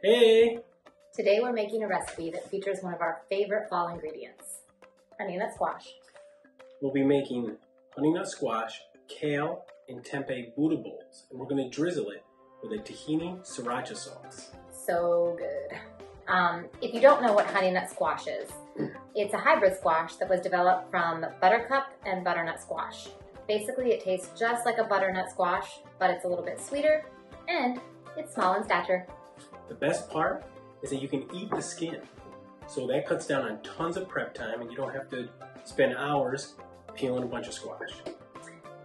Hey! Today we're making a recipe that features one of our favorite fall ingredients, Honeynut Squash. We'll be making Honeynut Squash, Kale, and Tempeh Buddha Bowls, and we're going to drizzle it with a tahini sriracha sauce. So good. If you don't know what Honeynut Squash is, it's a hybrid squash that was developed from buttercup and butternut squash. Basically, it tastes just like a butternut squash, but it's a little bit sweeter, and it's small in stature. The best part is that you can eat the skin. So that cuts down on tons of prep time and you don't have to spend hours peeling a bunch of squash.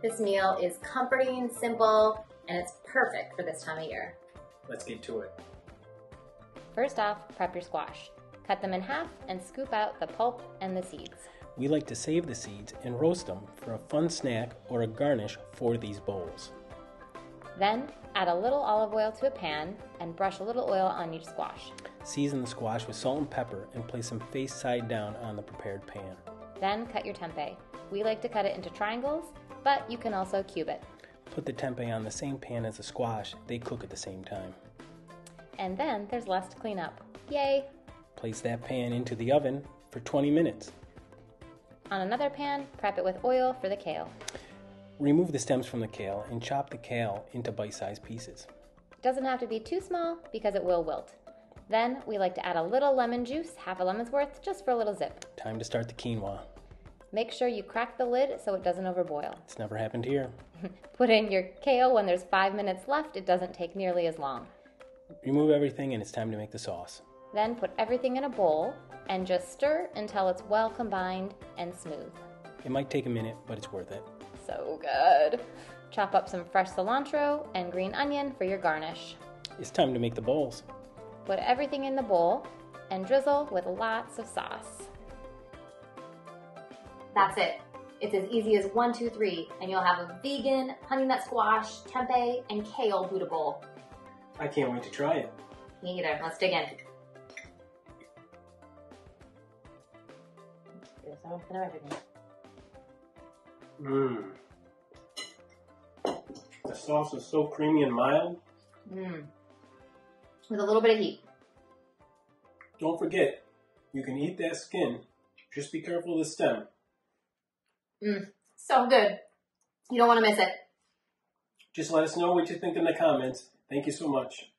This meal is comforting, simple, and it's perfect for this time of year. Let's get to it. First off, prep your squash. Cut them in half and scoop out the pulp and the seeds. We like to save the seeds and roast them for a fun snack or a garnish for these bowls. Then, add a little olive oil to a pan and brush a little oil on each squash. Season the squash with salt and pepper and place them face side down on the prepared pan. Then cut your tempeh. We like to cut it into triangles, but you can also cube it. Put the tempeh on the same pan as the squash. They cook at the same time. And then there's less to clean up. Yay! Place that pan into the oven for 20 minutes. On another pan, prep it with oil for the kale. Remove the stems from the kale and chop the kale into bite-sized pieces. It doesn't have to be too small because it will wilt. Then we like to add a little lemon juice, half a lemon's worth, just for a little zip. Time to start the quinoa. Make sure you crack the lid so it doesn't overboil. It's never happened here. Put in your kale when there's 5 minutes left. It doesn't take nearly as long. Remove everything and it's time to make the sauce. Then put everything in a bowl and just stir until it's well combined and smooth. It might take a minute, but it's worth it. So good. Chop up some fresh cilantro and green onion for your garnish. It's time to make the bowls. Put everything in the bowl and drizzle with lots of sauce. That's it. It's as easy as 1, 2, 3, and you'll have a vegan Honeynut Squash, tempeh, and kale Buddha bowl. I can't wait to try it. Me either. Let's dig in. The sauce is so creamy and mild. With a little bit of heat. Don't forget, you can eat that skin. Just be careful of the stem. So good. You don't want to miss it. Just let us know what you think in the comments. Thank you so much.